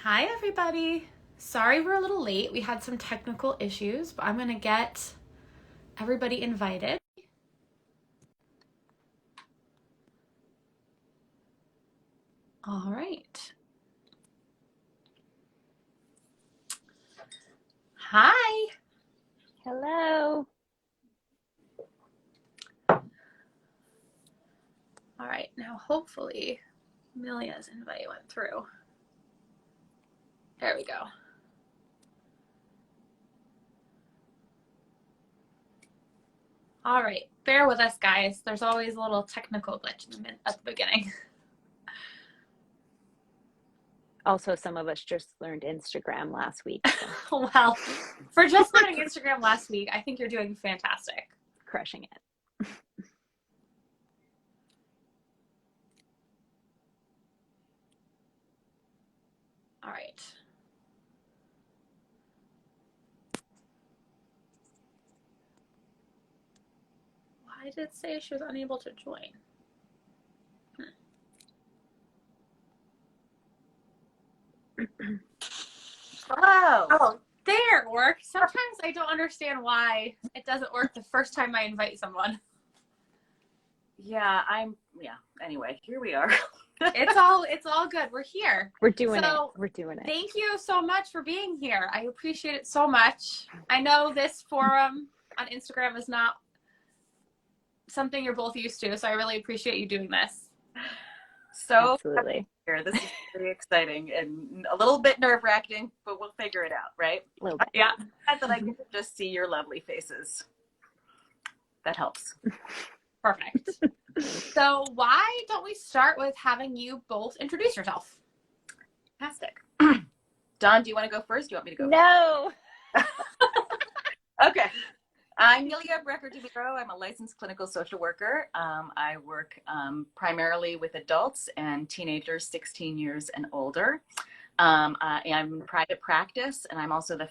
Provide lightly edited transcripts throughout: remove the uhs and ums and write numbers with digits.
Hi, everybody. Sorry we're a little late. We had some technical issues, but I'm going to get everybody invited. All right. Hi. Hello. All right. Now, hopefully, Milja's invite went through. There we go. All right. Bear with us, guys. There's always a little technical glitch at the beginning. Also, some of us just learned Instagram last week. So. Well, for just learning Instagram last week, I think you're doing fantastic. Crushing it. All right. Why did it say she was unable to join? Hello. Oh, there it worked. Sometimes I don't understand why it doesn't work the first time I invite someone. Yeah, anyway, here we are. It's all good. We're here. We're doing it. Thank you so much for being here. I appreciate it so much. I know this forum on Instagram is not something you're both used to, so I really appreciate you doing this. So Absolutely. here. This is really exciting and a little bit nerve-wracking, but we'll figure it out, right? A little bit. Yeah. I thought I could just see your lovely faces. That helps. Perfect. So why don't we start with having you both introduce yourself? Fantastic. Dawn, do you want to go first? Do you want me to go? No. Okay. I'm Milja Brecher-DeMuro. I'm a licensed clinical social worker. I work primarily with adults and teenagers 16 years and older. I'm in private practice, and I'm also the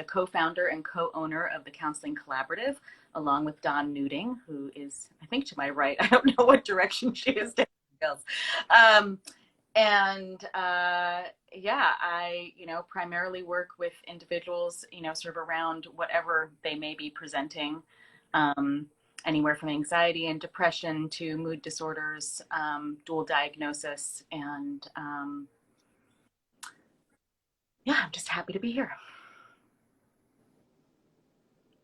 co-founder and co-owner of the Counseling Collaborative, along with Dawn Nuding, who is, I think, to my right. I don't know what direction she is. I primarily work with individuals, sort of around whatever they may be presenting, anywhere from anxiety and depression to mood disorders, dual diagnosis, and I'm just happy to be here.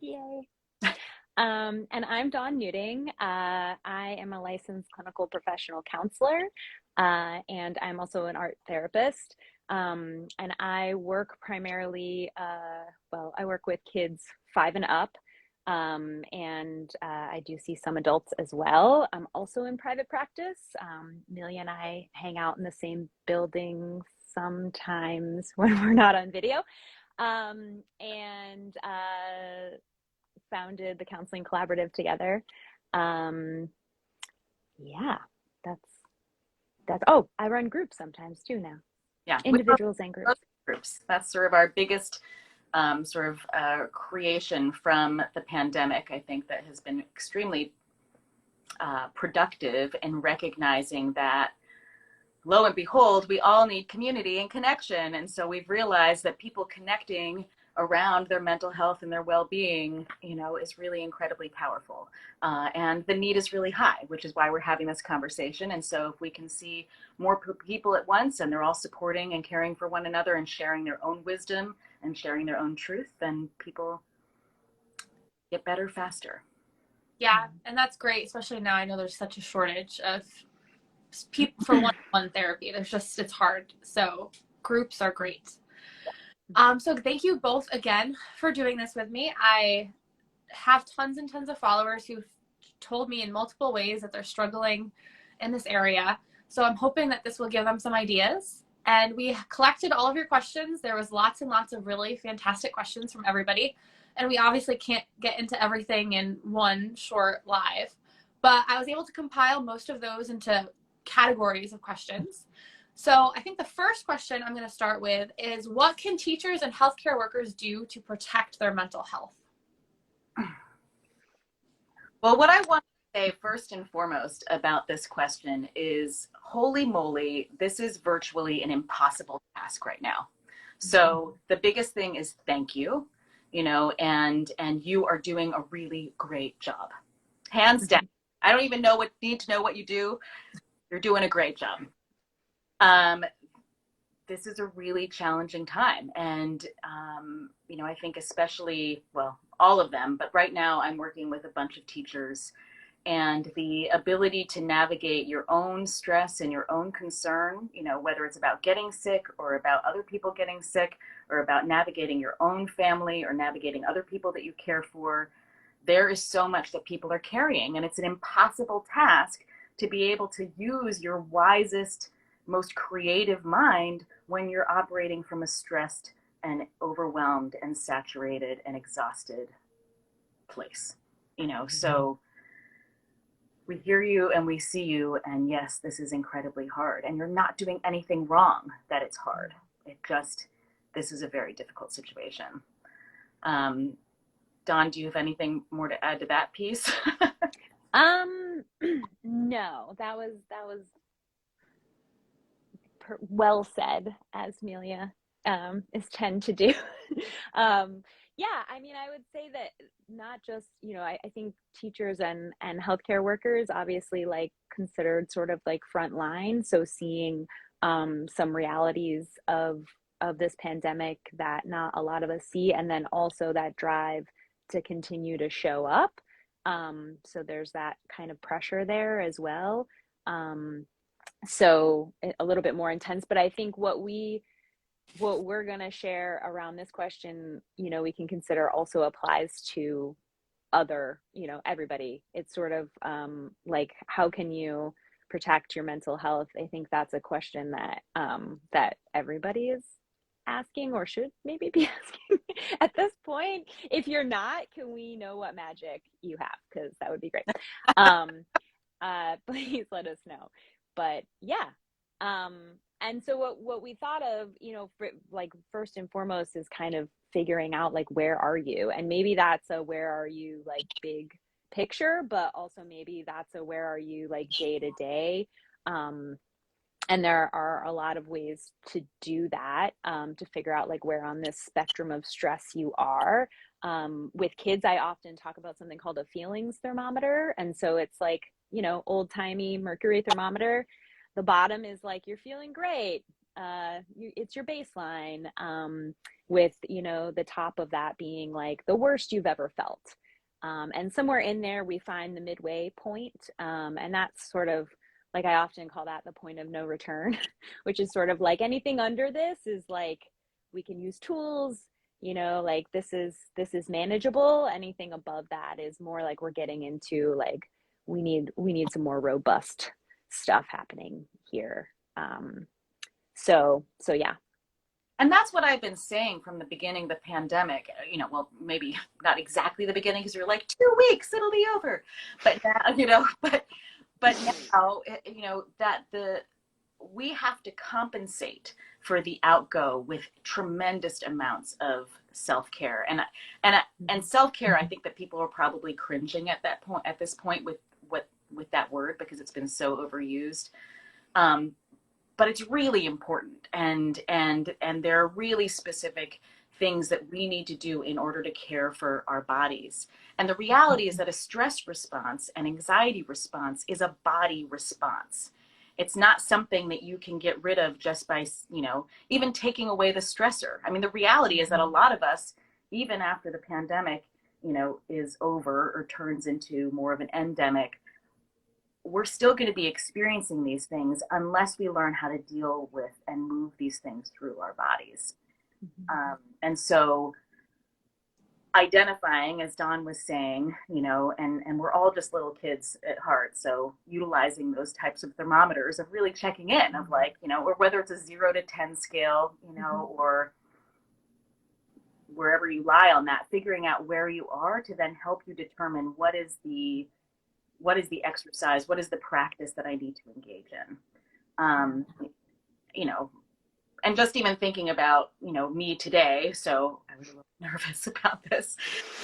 Yay. And I'm Dawn Nuding. I am a licensed clinical professional counselor, and I'm also an art therapist. And I work primarily, I work with kids 5 and up, and I do see some adults as well. I'm also in private practice. Milja and I hang out in the same building sometimes when we're not on video, and founded the Counseling Collaborative together. I run groups sometimes too now. Yeah, individuals and groups. That's sort of our biggest creation from the pandemic. I think that has been extremely productive in recognizing that, lo and behold, we all need community and connection. And so we've realized that people connecting around their mental health and their well-being, is really incredibly powerful. And the need is really high, which is why we're having this conversation. And so if we can see more people at once and they're all supporting and caring for one another and sharing their own wisdom and sharing their own truth, then people get better faster. Yeah, and that's great, especially now. I know there's such a shortage of people for one-on-one therapy. It's hard. So groups are great. So thank you both again for doing this with me. I have tons and tons of followers who've told me in multiple ways that they're struggling in this area. So I'm hoping that this will give them some ideas. And we collected all of your questions. There was lots and lots of really fantastic questions from everybody. And we obviously can't get into everything in one short live, but I was able to compile most of those into categories of questions. So I think the first question I'm going to start with is, what can teachers and healthcare workers do to protect their mental health? Well, what I want say first and foremost about this question is, holy moly, this is virtually an impossible task right now. So the biggest thing is thank you, and you are doing a really great job. Hands down. I don't even need to know what you do. You're doing a great job. This is a really challenging time. And, I think especially, well, all of them, but right now I'm working with a bunch of teachers, and the ability to navigate your own stress and your own concern, whether it's about getting sick or about other people getting sick or about navigating your own family or navigating other people that you care for. There is so much that people are carrying, and it's an impossible task to be able to use your wisest, most creative mind when you're operating from a stressed and overwhelmed and saturated and exhausted place. So we hear you and we see you, and yes, this is incredibly hard, and you're not doing anything wrong that it's hard. This is a very difficult situation. Dawn, do you have anything more to add to that piece? No, that was well said, as Milja is tend to do. Yeah, I mean, I would say that not just, I think teachers and healthcare workers obviously considered sort of front line. So seeing some realities of this pandemic that not a lot of us see, and then also that drive to continue to show up. So there's that kind of pressure there as well. So a little bit more intense, but I think what we're going to share around this question, we can consider also applies to other, everybody. It's sort of how can you protect your mental health? I think that's a question that everybody is asking, or should maybe be asking at this point. If you're not, can we know what magic you have? Because that would be great. Please let us know. But yeah. And so what we thought of, first and foremost is kind of figuring out where are you? And maybe that's a where are you big picture, but also maybe that's a where are you day to day. And there are a lot of ways to do that, to figure out where on this spectrum of stress you are. With kids, I often talk about something called a feelings thermometer. And so it's old timey mercury thermometer. The bottom is you're feeling great. It's your baseline, with, the top of that being the worst you've ever felt. And somewhere in there, we find the midway point. And that's sort of, I often call that the point of no return, which is sort of anything under this is we can use tools, this is manageable. Anything above that is more we're getting into we need some more robust stuff happening here. So yeah. And that's what I've been saying from the beginning of the pandemic, well, maybe not exactly the beginning, because you're 2 weeks, it'll be over. But now, but now, that we have to compensate for the outgo with tremendous amounts of self-care. And self-care, I think that people are probably cringing at this point with that word, because it's been so overused. But it's really important, and there are really specific things that we need to do in order to care for our bodies. And the reality is that a stress response, an anxiety response, is a body response. It's not something that you can get rid of just by, even taking away the stressor. I mean, the reality is that a lot of us, even after the pandemic, is over or turns into more of an endemic, we're still going to be experiencing these things unless we learn how to deal with and move these things through our bodies. And so identifying, as Dawn was saying, and we're all just little kids at heart. So utilizing those types of thermometers of really checking in of or whether it's a 0 to 10 scale, or wherever you lie on that, figuring out where you are to then help you determine what is the exercise, what is the practice that I need to engage in. And just even thinking about, me today, so I was a little nervous about this.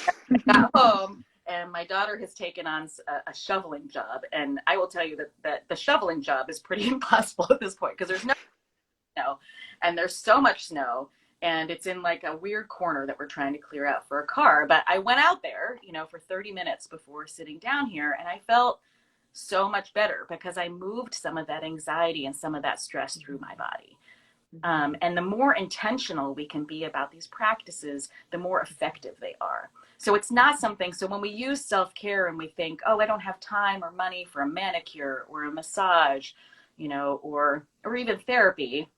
I got home and my daughter has taken on a shoveling job. And I will tell you that the shoveling job is pretty impossible at this point because there's no snow and there's so much snow. And it's in like a weird corner that we're trying to clear out for a car. But I went out there, for 30 minutes before sitting down here, and I felt so much better because I moved some of that anxiety and some of that stress through my body. And the more intentional we can be about these practices, the more effective they are. So it's not something, so when we use self-care and we think, oh, I don't have time or money for a manicure or a massage, or even therapy,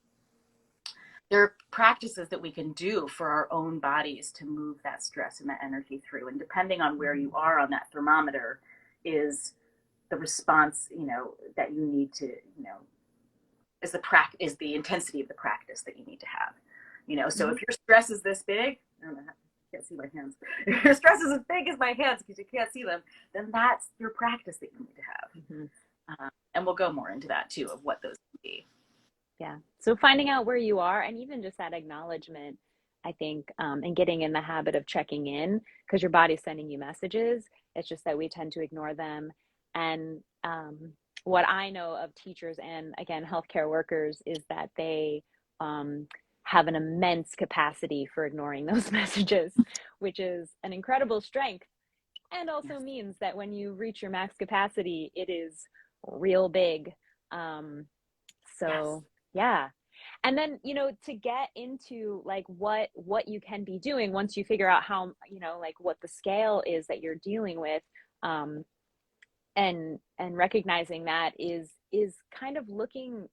there are practices that we can do for our own bodies to move that stress and that energy through. And depending on where you are on that thermometer is the response, that you need to, is the intensity of the practice that you need to have. So if your stress is this big, I don't know, I can't see my hands. If your stress is as big as my hands because you can't see them, then that's your practice that you need to have. And we'll go more into that too, of what those can be. Yeah. So finding out where you are, and even just that acknowledgement, I think, and getting in the habit of checking in, because your body's sending you messages. It's just that we tend to ignore them. And what I know of teachers and, again, healthcare workers is that they have an immense capacity for ignoring those messages, which is an incredible strength, and also means that when you reach your max capacity, it is real big. Yeah. And then, to get into like what you can be doing once you figure out how, like what the scale is that you're dealing with, and recognizing that is kind of looking,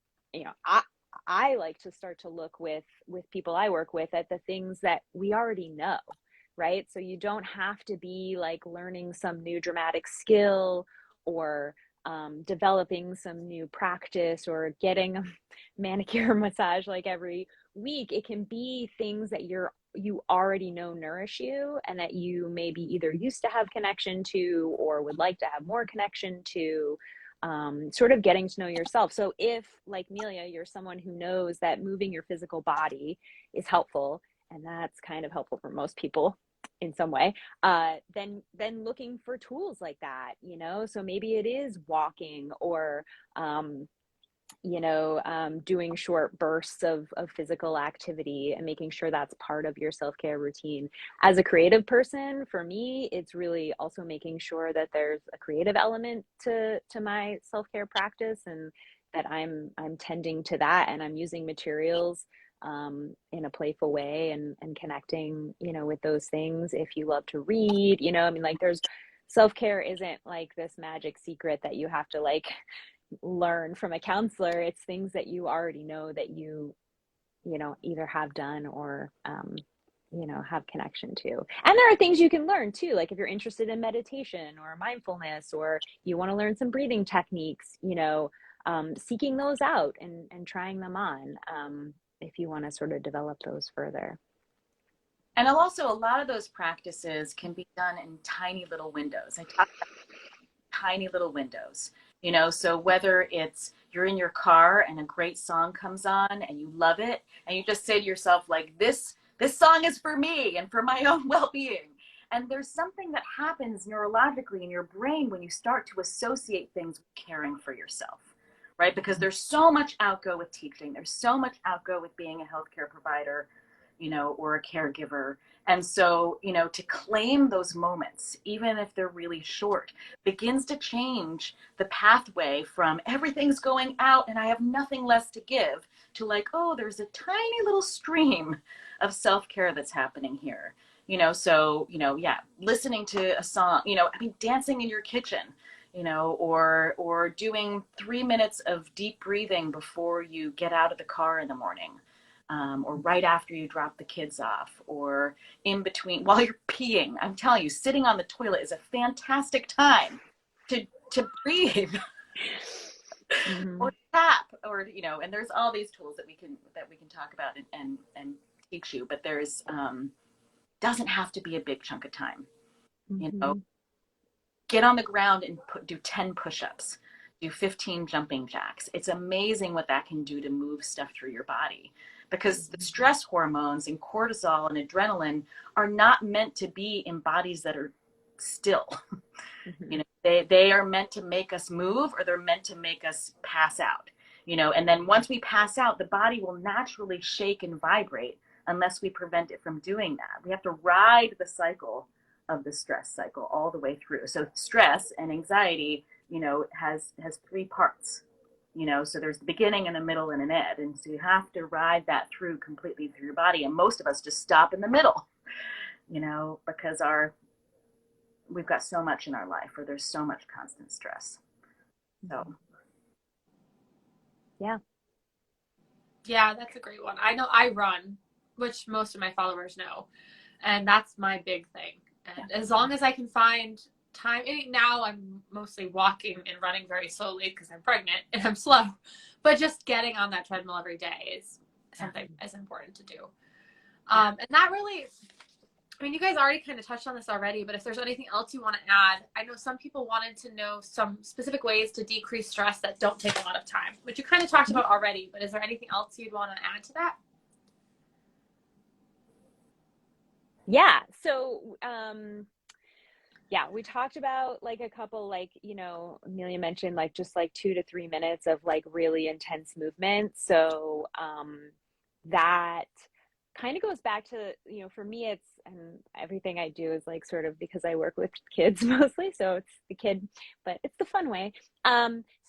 I like to start to look with people I work with at the things that we already know, right? So you don't have to be like learning some new dramatic skill or developing some new practice or getting a manicure massage like every week. It can be things that you already know nourish you, and that you maybe either used to have connection to or would like to have more connection to, sort of getting to know yourself. So if, like Milja, you're someone who knows that moving your physical body is helpful, and that's kind of helpful for most people in some way, then looking for tools like that, so maybe it is walking or, doing short bursts of physical activity and making sure that's part of your self-care routine. As a creative person, for me, it's really also making sure that there's a creative element to my self-care practice, and that I'm tending to that, and I'm using materials in a playful way, and connecting, with those things. If you love to read, like there's self-care isn't like this magic secret that you have to like learn from a counselor. It's things that you already know that you either have done or have connection to. And there are things you can learn too, like if you're interested in meditation or mindfulness, or you want to learn some breathing techniques, seeking those out and trying them on, if you want to sort of develop those further. And also, a lot of those practices can be done in tiny little windows. I talk about tiny little windows, so whether it's you're in your car and a great song comes on and you love it, and you just say to yourself, like, this song is for me and for my own well-being. And there's something that happens neurologically in your brain when you start to associate things with caring for yourself, right? Because there's so much outgo with teaching. There's so much outgo with being a healthcare provider, or a caregiver. And so, to claim those moments, even if they're really short, begins to change the pathway from everything's going out and I have nothing less to give to like, oh, there's a tiny little stream of self-care that's happening here. Listening to a song, dancing in your kitchen, or doing 3 minutes of deep breathing before you get out of the car in the morning. Or right after you drop the kids off, or in between while you're peeing. I'm telling you, sitting on the toilet is a fantastic time to breathe. Or tap, or and there's all these tools that we can talk about and teach you, but there's doesn't have to be a big chunk of time. Get on the ground and do 10 push-ups, do 15 jumping jacks. It's amazing what that can do to move stuff through your body. Because the stress hormones and cortisol and adrenaline are not meant to be in bodies that are still. Mm-hmm. You know, they are meant to make us move, or they're meant to make us pass out, you know, and then once we pass out, the body will naturally shake and vibrate unless we prevent it from doing that. We have to ride the cycle of the stress cycle all the way through. So stress and anxiety, you know, has three parts, you know, so there's the beginning and a middle and an end. And so you have to ride that through completely through your body. And most of us just stop in the middle, you know, because we've got so much in our life where there's so much constant stress. So Yeah. Yeah, that's a great one. I know I run, which most of my followers know, and that's my big thing. And as long as I can find time, now I'm mostly walking and running very slowly because I'm pregnant and I'm slow, but just getting on that treadmill every day is something as important to do. And that really, I mean, you guys already kind of touched on this already, but if there's anything else you want to add, I know some people wanted to know some specific ways to decrease stress that don't take a lot of time, which you kind of talked about already, but is there anything else you'd want to add to that? Yeah. So, yeah, we talked about like a couple, like, you know, Amelia mentioned like just like 2 to 3 minutes of like really intense movement. So, that kind of goes back to, you know, for me, it's, and everything I do is like sort of because I work with kids mostly. So it's the kid, but it's the fun way.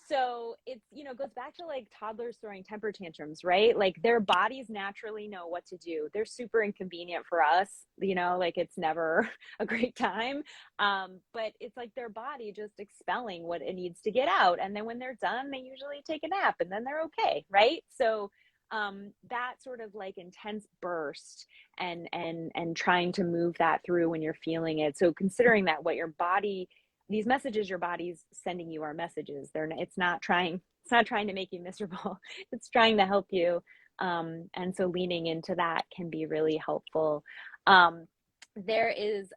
So it's, you know, goes back to like toddlers throwing temper tantrums, right? Like their bodies naturally know what to do. They're super inconvenient for us, you know, like it's never a great time. But it's like their body just expelling what it needs to get out. And then when they're done, they usually take a nap and then they're okay, right? So that sort of like intense burst and trying to move that through when you're feeling it. So considering that what your body, these messages your body's sending you are messages. It's not trying to make you miserable. It's trying to help you. And so leaning into that can be really helpful. There is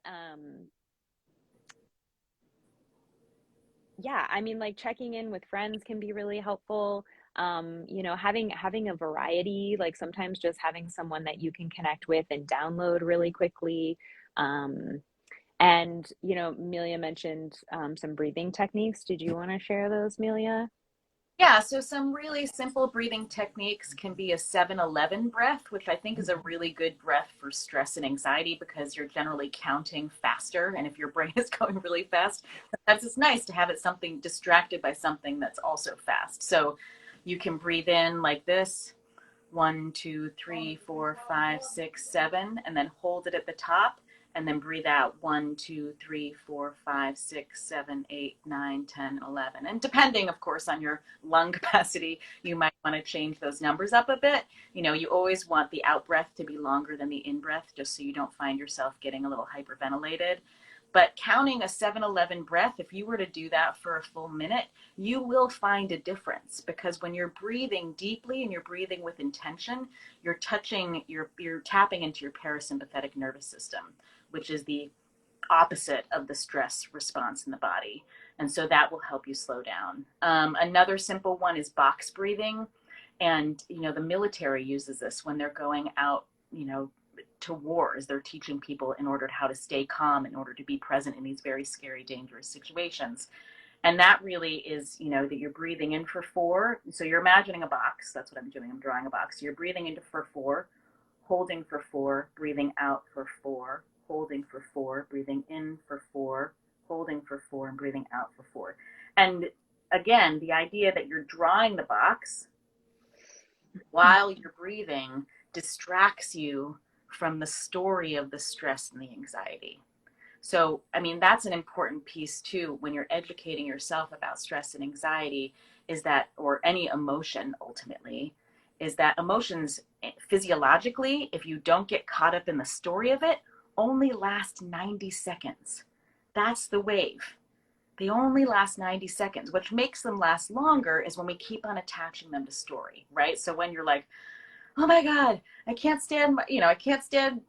yeah, I mean, like checking in with friends can be really helpful. You know, having a variety, like sometimes just having someone that you can connect with and download really quickly. And you know, Milja mentioned some breathing techniques. Did you want to share those, Milja? yeah, so some really simple breathing techniques can be a 7-11 breath, which I think is a really good breath for stress and anxiety because you're generally counting faster. And if your brain is going really fast, sometimes it's nice to have it something distracted by something that's also fast. So you can breathe in like this, 1, 2, 3, 4, 5, 6, 7, and then hold it at the top. And then breathe out 1, 2, 3, 4, 5, 6, 7, 8, 9, 10, 11. And depending, of course, on your lung capacity, you might want to change those numbers up a bit. You know, you always want the out breath to be longer than the in breath, just so you don't find yourself getting a little hyperventilated. But counting a 7-11 breath, if you were to do that for a full minute, you will find a difference because when you're breathing deeply and you're breathing with intention, you're tapping into your parasympathetic nervous system, which is the opposite of the stress response in the body. And so that will help you slow down. Another simple one is box breathing. And, you know, the military uses this when they're going out, you know, to wars. They're teaching people in order how to stay calm, in order to be present in these very scary, dangerous situations. And that really is, you know, that you're breathing in for 4. So you're imagining a box. That's what I'm doing. I'm drawing a box. So you're breathing into for 4, holding for 4, breathing out for 4, holding for 4, breathing in for 4, holding for 4, and breathing out for 4. And again, the idea that you're drawing the box while you're breathing distracts you from the story of the stress and the anxiety. So, I mean, that's an important piece too when you're educating yourself about stress and anxiety, is that, or any emotion ultimately, is that emotions physiologically, if you don't get caught up in the story of it, only last 90 seconds. That's the wave. They only last 90 seconds. What makes them last longer is when we keep on attaching them to story, right? So when you're like, oh my God, I can't stand, I can't stand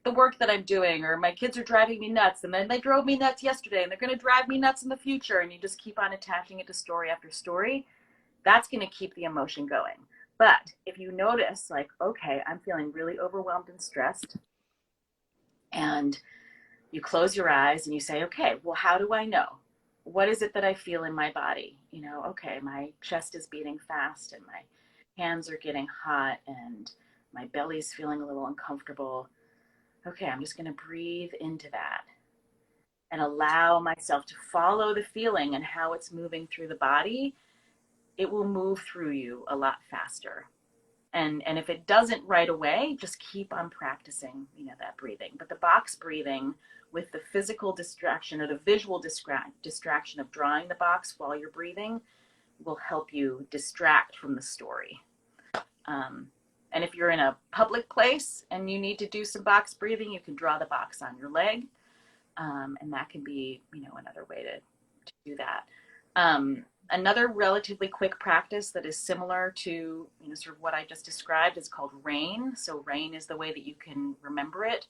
the work that I'm doing, or my kids are driving me nuts, and then they drove me nuts yesterday, and they're going to drive me nuts in the future, and you just keep on attaching it to story after story, that's going to keep the emotion going. But if you notice, like, okay, I'm feeling really overwhelmed and stressed, and You close your eyes and you say, okay, well, how do I know? What is it that I feel in my body? You know, okay, my chest is beating fast and my hands are getting hot and my belly's feeling a little uncomfortable. Okay, I'm just going to breathe into that and allow myself to follow the feeling and how it's moving through the body. It will move through you a lot faster. And if it doesn't right away, just keep on practicing, you know, that breathing. But the box breathing with the physical distraction or the visual distraction of drawing the box while you're breathing will help you distract from the story. And if you're in a public place and you need to do some box breathing, you can draw the box on your leg. And that can be, you know, another way to do that. Another relatively quick practice that is similar to, you know, sort of what I just described is called RAIN. So RAIN is the way that you can remember it.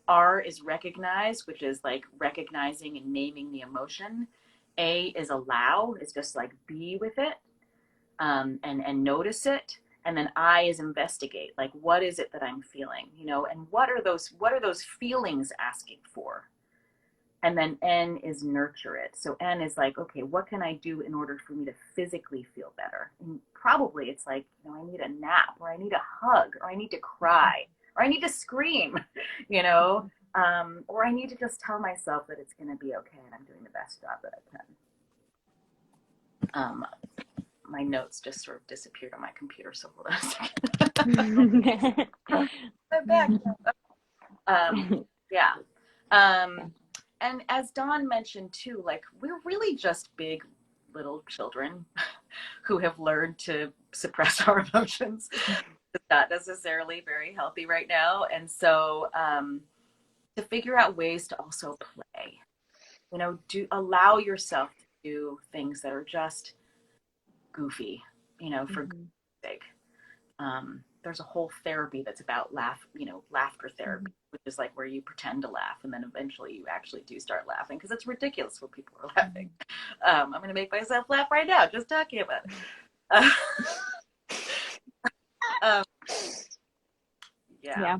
R is recognize, which is like recognizing and naming the emotion. A is allow, is just like be with it, and notice it. And then I is investigate, like what is it that I'm feeling, you know, and what are those feelings asking for? And then N is nurture it. So N is like, okay, what can I do in order for me to physically feel better? And probably it's like, you know, I need a nap, or I need a hug, or I need to cry, or I need to scream, you know, or I need to just tell myself that it's going to be okay and I'm doing the best job that I can. My notes just sort of disappeared on my computer, so hold on a second. I'm back. Yeah. And as Dawn mentioned too, like we're really just big little children who have learned to suppress our emotions. It's not necessarily very healthy right now. And so to figure out ways to also play, you know, allow yourself to do things that are just goofy, you know, for goof's sake. There's a whole therapy that's about laughter therapy, which is like where you pretend to laugh and then eventually you actually do start laughing because it's ridiculous when people are laughing. I'm going to make myself laugh right now just talking about it. Yeah.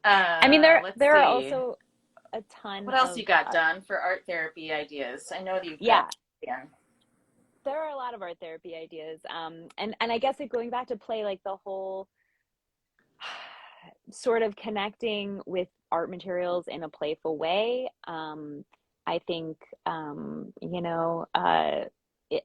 I mean, there are also a ton. What else you got done for art therapy ideas? I know that you've got. Yeah. There are a lot of art therapy ideas. And I guess going back to play, like the whole sort of connecting with art materials in a playful way. I think, you know,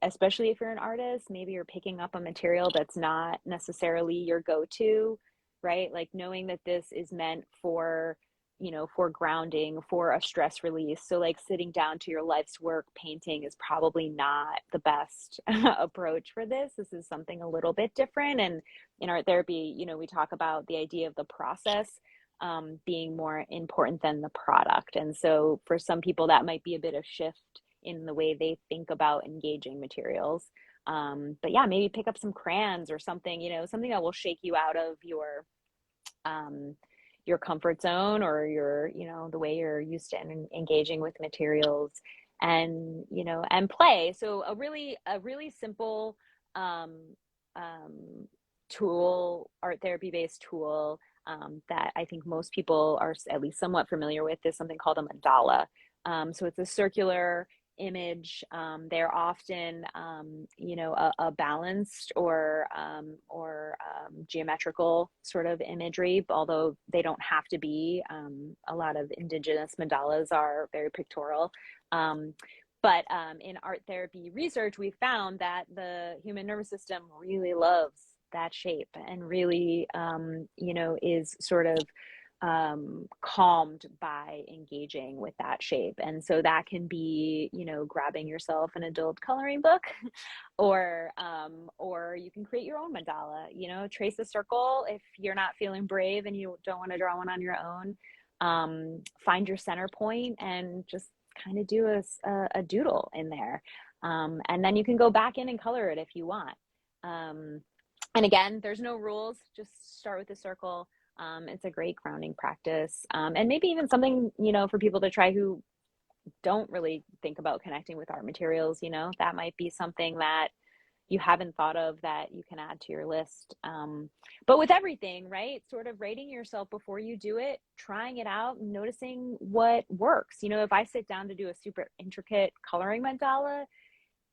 especially if you're an artist, maybe you're picking up a material that's not necessarily your go-to, right? Like knowing that this is meant for, you know, for grounding, for a stress release. So like sitting down to your life's work, painting is probably not the best approach for this. This is something a little bit different. And in art therapy, you know, we talk about the idea of the process being more important than the product. And so for some people, that might be a bit of shift in the way they think about engaging materials. But yeah, maybe pick up some crayons or something, you know, something that will shake you out of your comfort zone or your, you know, the way you're used to engaging with materials, and, you know, and play. So a really simple tool, art therapy based tool that I think most people are at least somewhat familiar with is something called a mandala. So it's a circular image. They're often, you know, a balanced or geometrical sort of imagery, although they don't have to be. A lot of indigenous mandalas are very pictorial. But in art therapy research, we found that the human nervous system really loves that shape and really, you know, is sort of calmed by engaging with that shape. And so that can be, you know, grabbing yourself an adult coloring book or you can create your own mandala, you know, trace a circle if you're not feeling brave and you don't want to draw one on your own. Find your center point and just kind of do a doodle in there. And then you can go back in and color it if you want. And again, there's no rules, just start with a circle. It's a great grounding practice. And maybe even something, you know, for people to try who don't really think about connecting with art materials, you know, that might be something that, you haven't thought of that you can add to your list. But with everything, right? Sort of rating yourself before you do it, trying it out, noticing what works. You know, if I sit down to do a super intricate coloring mandala,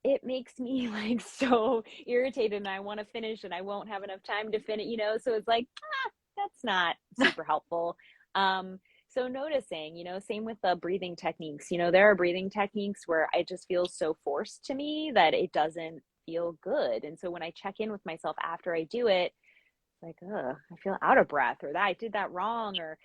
it makes me like so irritated, and I want to finish and I won't have enough time to finish, you know? So it's like, that's not super helpful. So noticing, you know, same with the breathing techniques. You know, there are breathing techniques where it just feels so forced to me that it doesn't feel good. And so when I check in with myself after I do it, it's like, I feel out of breath, or that I did that wrong, or,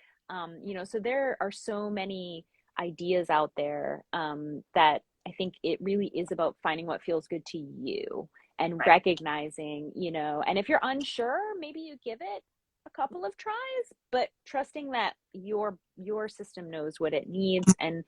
you know, so there are so many ideas out there that I think it really is about finding what feels good to you and recognizing, you know, and if you're unsure, maybe you give it a couple of tries, but trusting that your system knows what it needs, and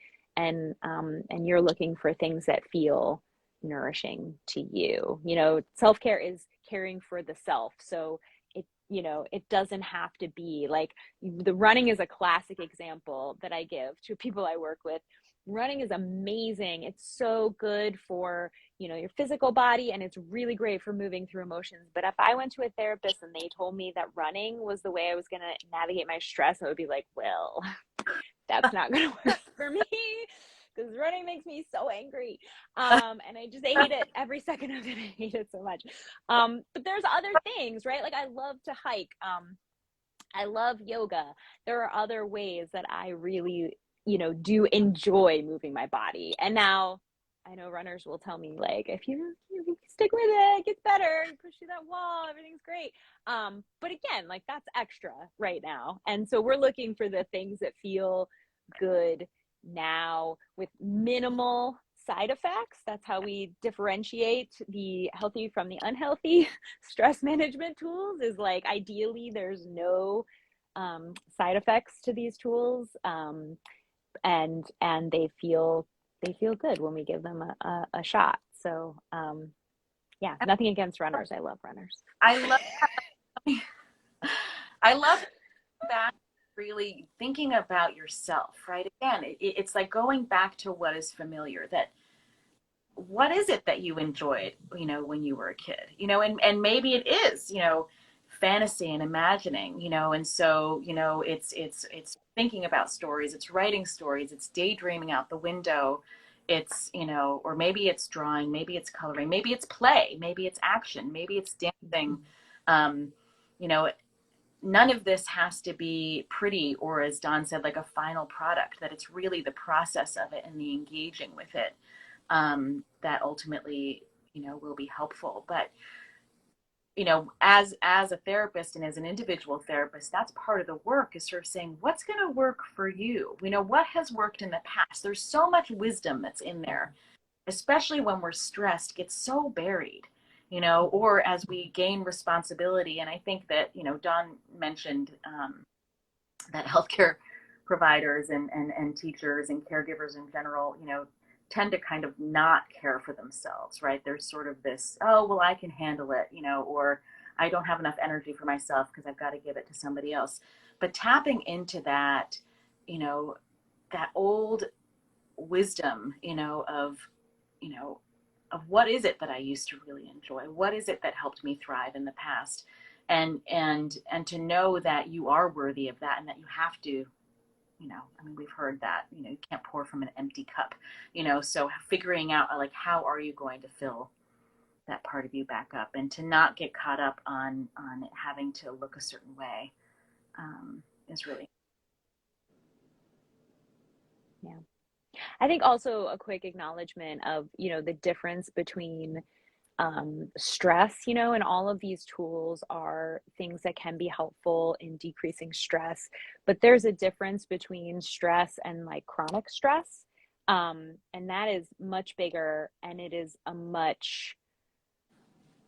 you're looking for things that feel nourishing to you. You know, self-care is caring for the self. So it, you know, it doesn't have to be like, the running is a classic example that I give to people I work with. Running is amazing. It's so good for, you know, your physical body, and it's really great for moving through emotions. But if I went to a therapist and they told me that running was the way I was going to navigate my stress, I would be like, well, that's not going to work for me, because running makes me so angry. And I hate it every second of it. I hate it so much. But there's other things, right? Like I love to hike. I love yoga. There are other ways that I really, you know, do enjoy moving my body. And now I know runners will tell me, like, if you stick with it, it gets better, you push through that wall, everything's great. But again, like that's extra right now. And so we're looking for the things that feel good now with minimal side effects. That's how we differentiate the healthy from the unhealthy. Stress management tools is like, ideally there's no side effects to these tools. And they feel good when we give them a shot. So yeah, nothing against runners. I love runners. I love that, really thinking about yourself, right? Again, it's like going back to what is familiar, that what is it that you enjoyed, you know, when you were a kid, you know, and maybe it is, you know, fantasy and imagining, you know, and so, you know, it's thinking about stories, it's writing stories, it's daydreaming out the window, it's, you know, or maybe it's drawing, maybe it's coloring, maybe it's play, maybe it's action, maybe it's dancing. You know, none of this has to be pretty, or as Dawn said, like a final product, that it's really the process of it and the engaging with it that ultimately, you know, will be helpful. But you know, as a therapist and as an individual therapist, that's part of the work, is sort of saying, what's going to work for you? You know, what has worked in the past? There's so much wisdom that's in there, especially when we're stressed, gets so buried, you know, or as we gain responsibility. And I think that, you know, Dawn mentioned that healthcare providers and teachers and caregivers in general, you know, tend to kind of not care for themselves, right? There's sort of this, oh, well, I can handle it, you know, or I don't have enough energy for myself because I've got to give it to somebody else. But tapping into that, you know, that old wisdom, you know, of what is it that I used to really enjoy? What is it that helped me thrive in the past? And to know that you are worthy of that, and that you have to, you know, I mean, we've heard that, you know, you can't pour from an empty cup, you know, so figuring out, like, how are you going to fill that part of you back up, and to not get caught up on it having to look a certain way is really. Yeah. I think also a quick acknowledgement of, you know, the difference between stress, you know, and all of these tools are things that can be helpful in decreasing stress, but there's a difference between stress and like chronic stress. And that is much bigger, and it is a much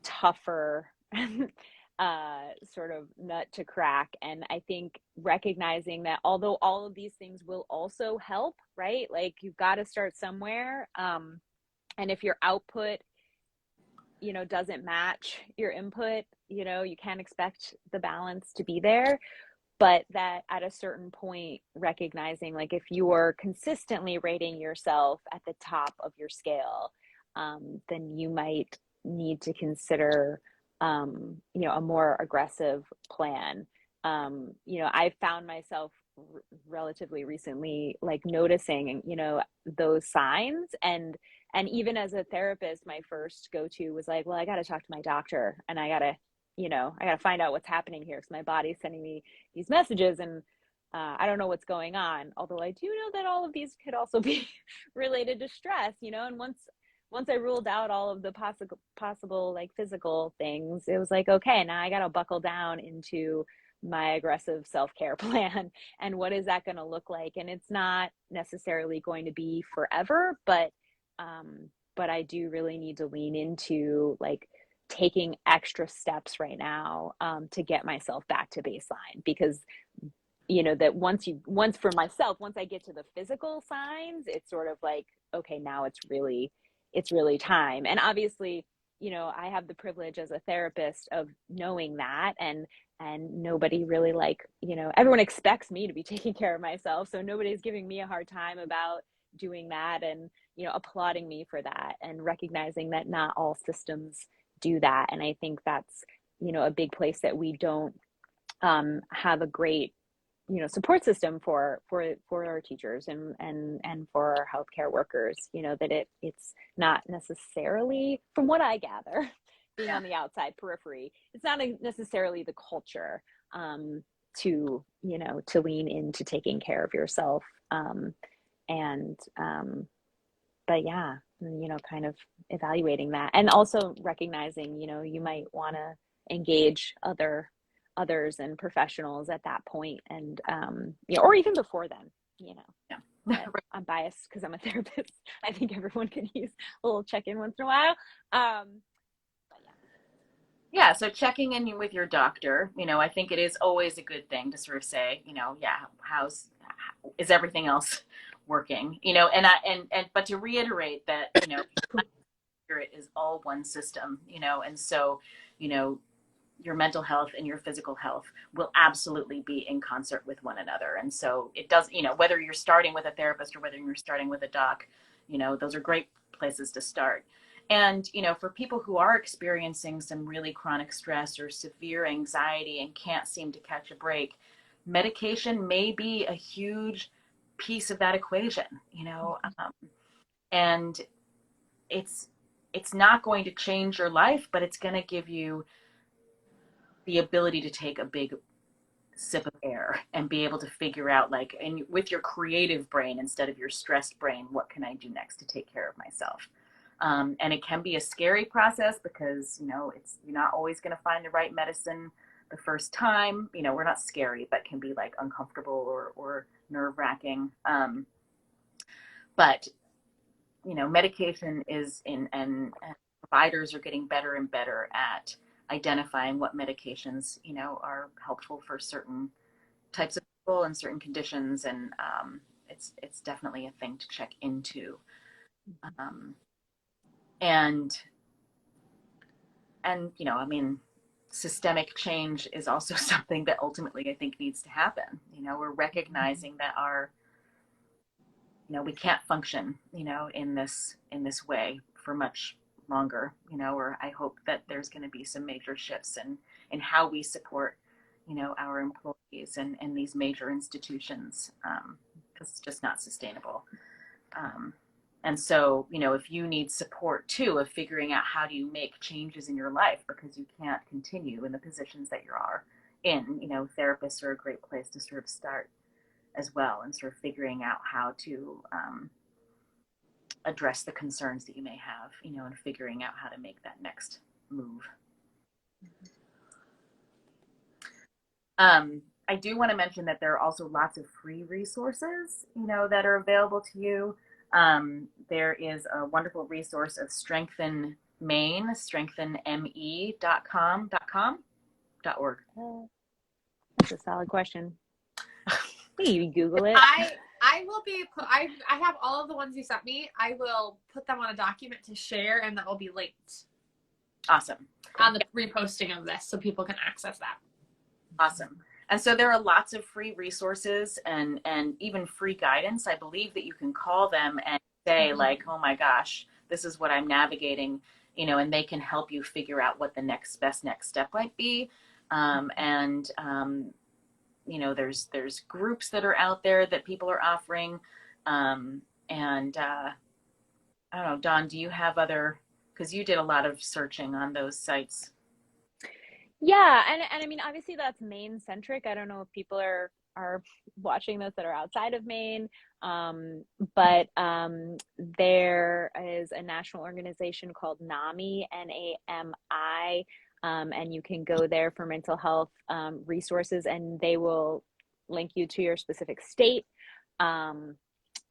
tougher sort of nut to crack. And I think recognizing that although all of these things will also help, right? Like you've got to start somewhere. And if your output, you know, doesn't match your input, you know, you can't expect the balance to be there. But that at a certain point, recognizing, like, if you are consistently rating yourself at the top of your scale, then you might need to consider, a more aggressive plan. I found myself relatively recently, like noticing, those signs. And even as a therapist, my first go-to was like, well, I got to talk to my doctor, and I got to find out what's happening here. So my body's sending me these messages, and I don't know what's going on. Although I do know that all of these could also be related to stress, and once I ruled out all of the possible like physical things, it was like, okay, now I got to buckle down into my aggressive self-care plan. And what is that going to look like? And it's not necessarily going to be forever, but I do really need to lean into like taking extra steps right now, to get myself back to baseline, because that once for myself, once I get to the physical signs, it's sort of like, okay, now it's really time. And obviously, I have the privilege as a therapist of knowing that, and nobody really, like, everyone expects me to be taking care of myself, so nobody's giving me a hard time about doing that, and applauding me for that, and recognizing that not all systems do that. And I think that's a big place that we don't have a great support system for our teachers and for our healthcare workers, that it's not necessarily, from what I gather, being on the outside periphery, it's not necessarily the culture to lean into taking care of yourself. But yeah, kind of evaluating that, and also recognizing, you might want to engage others and professionals at that point, and or even before then. Yeah. I'm biased because I'm a therapist. I think everyone could use a little check-in once in a while. Yeah, so checking in with your doctor, I think it is always a good thing to sort of say, is everything else working? But to reiterate that, spirit is all one system, and so, your mental health and your physical health will absolutely be in concert with one another. And so it does, whether you're starting with a therapist or whether you're starting with a doc, those are great places to start. And, for people who are experiencing some really chronic stress or severe anxiety and can't seem to catch a break, medication may be a huge piece of that equation, and it's not going to change your life, but it's going to give you the ability to take a big sip of air and be able to figure out, like, and with your creative brain instead of your stressed brain, what can I do next to take care of myself? And it can be a scary process because, you're not always going to find the right medicine the first time. We're not scary, but can be like uncomfortable or nerve wracking. But, medication is and providers are getting better and better at identifying what medications, are helpful for certain types of people and certain conditions. And it's definitely a thing to check into. And systemic change is also something that ultimately I think needs to happen. We're recognizing that we can't function, in this way for much longer, or I hope that there's going to be some major shifts in how we support, our employees and these major institutions, because it's just not sustainable. And so, if you need support too of figuring out how do you make changes in your life because you can't continue in the positions that you are in, therapists are a great place to sort of start as well, and sort of figuring out how to address the concerns that you may have, and figuring out how to make that next move. I do want to mention that there are also lots of free resources, that are available to you. There is a wonderful resource of Strengthen Maine, strengthenme.com.org. That's a solid question. You Google it. I will be, I have all of the ones you sent me. I will put them on a document to share, and that will be linked. Awesome. On the reposting of this, so people can access that. Awesome. And so there are lots of free resources and even free guidance. I believe that you can call them and say, like, oh my gosh, this is what I'm navigating. and they can help you figure out what the next step might be. There's groups that are out there that people are offering. I don't know, Dawn, do you have other, because you did a lot of searching on those sites. Yeah, and I mean, obviously that's Maine centric. I don't know if people are watching this that are outside of Maine, but there is a national organization called NAMI, NAMI, and you can go there for mental health resources, and they will link you to your specific state.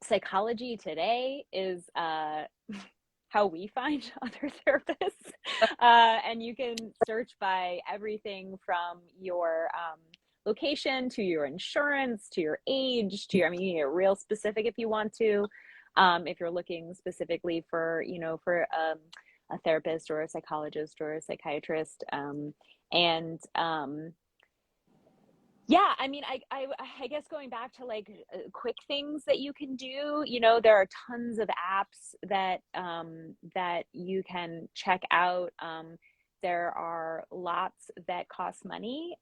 Psychology Today is how we find other therapists. And you can search by everything from your location to your insurance to your age to your, I mean, you get real specific if you want to. If you're looking specifically for, for a therapist or a psychologist or a psychiatrist. Yeah, I mean, I guess going back to like quick things that you can do, there are tons of apps that that you can check out. There are lots that cost money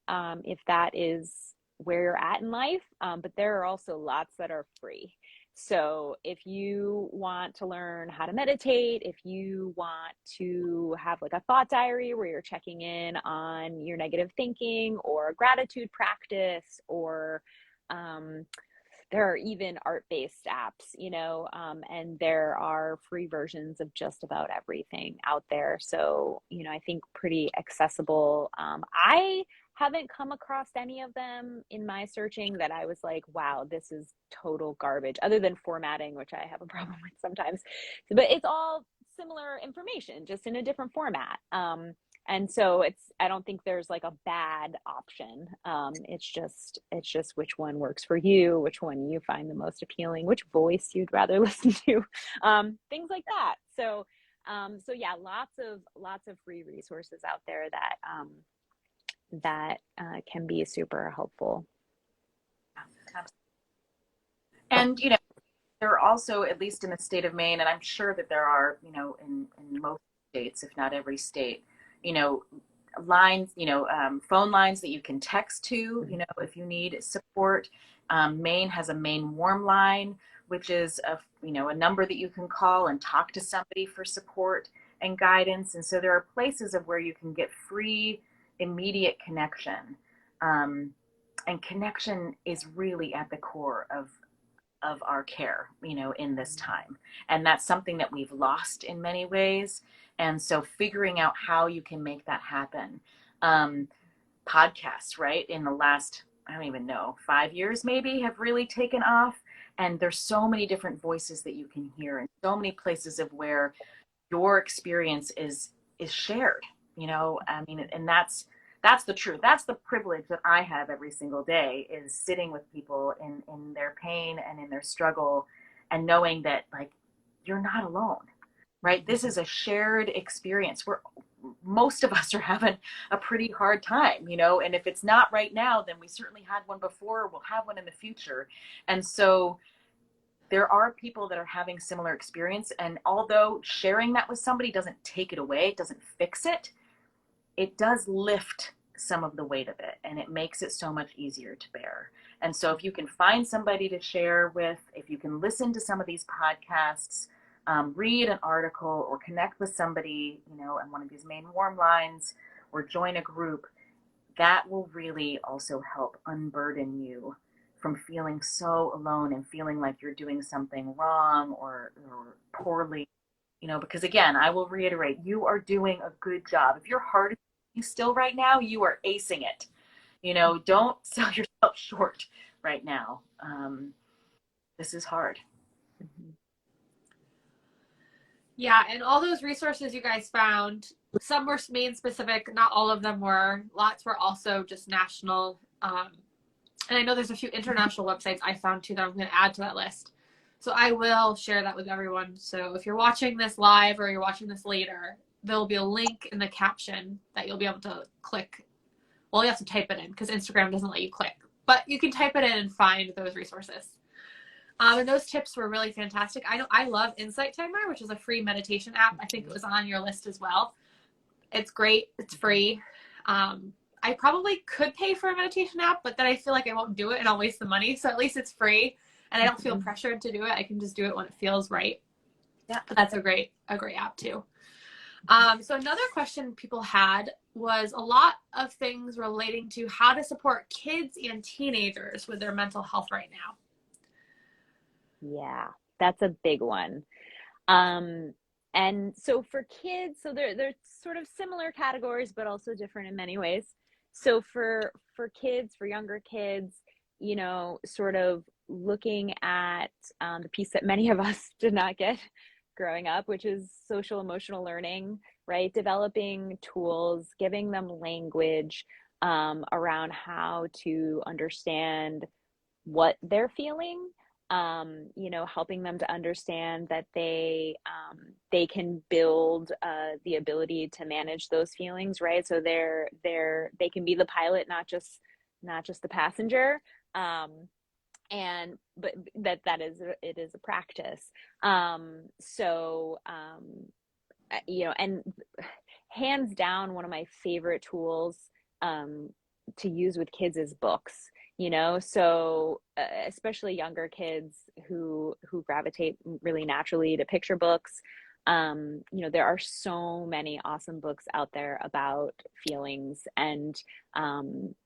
if that is where you're at in life, but there are also lots that are free. So if you want to learn how to meditate, if you want to have like a thought diary where you're checking in on your negative thinking or a gratitude practice, or there are even art-based apps, and there are free versions of just about everything out there. So, I think pretty accessible. I haven't come across any of them in my searching that I was like, wow, this is total garbage, other than formatting, which I have a problem with sometimes. But it's all similar information, just in a different format. And so I don't think there's like a bad option. It's just which one works for you, which one you find the most appealing, which voice you'd rather listen to, things like that. So yeah, lots of free resources out there that can be super helpful. And, there are also, at least in the state of Maine, and I'm sure that there are, in most states, if not every state, lines, phone lines that you can text to, if you need support. Maine has a Maine Warm Line, which is a number that you can call and talk to somebody for support and guidance. And so there are places of where you can get free, immediate connection. And connection is really at the core of our care, in this time. And that's something that we've lost in many ways. And so figuring out how you can make that happen. Podcasts, right? In the last, I don't even know, 5 years maybe, have really taken off. And there's so many different voices that you can hear, and so many places of where your experience is shared, I mean, and that's the truth. That's the privilege that I have every single day, is sitting with people in their pain and in their struggle, and knowing that, like, you're not alone, right? This is a shared experience where most of us are having a pretty hard time, and if it's not right now, then we certainly had one before, we'll have one in the future. And so there are people that are having similar experience. And although sharing that with somebody doesn't take it away, it doesn't fix it, it does lift some of the weight of it, and it makes it so much easier to bear. And so if you can find somebody to share with, if you can listen to some of these podcasts, read an article, or connect with somebody, on one of these Maine Warm Lines, or join a group, that will really also help unburden you from feeling so alone and feeling like you're doing something wrong or poorly. Because again, I will reiterate, you are doing a good job. If your heart is beating still right now, you are acing it. Don't sell yourself short right now. This is hard. Yeah, and all those resources you guys found, some were Maine specific, not all of them were. Lots were also just national. And I know there's a few international websites I found too that I'm going to add to that list. So I will share that with everyone. So if you're watching this live or you're watching this later, there'll be a link in the caption that you'll be able to click. Well, you have to type it in because Instagram doesn't let you click, but you can type it in and find those resources. And those tips were really fantastic. I love Insight Timer, which is a free meditation app. I think it was on your list as well. It's great. It's free. I probably could pay for a meditation app, but then I feel like I won't do it and I'll waste the money. So at least it's free and I don't feel pressured to do it. I can just do it when it feels right. Yeah. But that's a great app too. So another question people had was a lot of things relating to how to support kids and teenagers with their mental health right now. Yeah, that's a big one. And so for kids, so they're sort of similar categories, but also different in many ways. So for kids, for younger kids, you know, sort of looking at the piece that many of us did not get growing up, which is social emotional learning, right? Developing tools, giving them language around how to understand what they're feeling, you know, helping them to understand that they can build the ability to manage those feelings, right? So they can be the pilot, not just the passenger. But it is a practice. You know, and hands down, one of my favorite tools to use with kids is books. You know, so especially younger kids who gravitate really naturally to picture books. You know, there are so many awesome books out there about feelings, and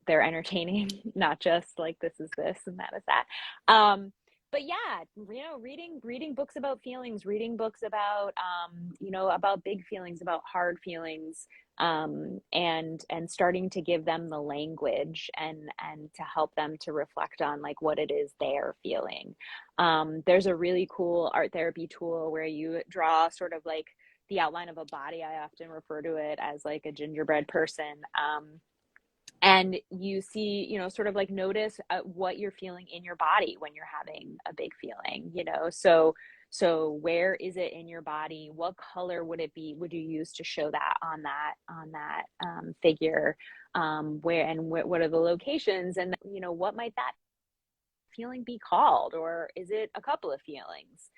they're entertaining, not just like this is this and that is that. But yeah, you know, reading books about feelings, reading books about you know, about big feelings, about hard feelings, and starting to give them the language and to help them to reflect on like what it is they're feeling. There's a really cool art therapy tool where you draw sort of like the outline of a body. I often refer to it as like a gingerbread person. And you see, you know, sort of like notice what you're feeling in your body when you're having a big feeling, you know. So where is it in your body? What color would you use to show that on that figure? What are the locations? And, you know, what might that feeling be called? Or is it a couple of feelings?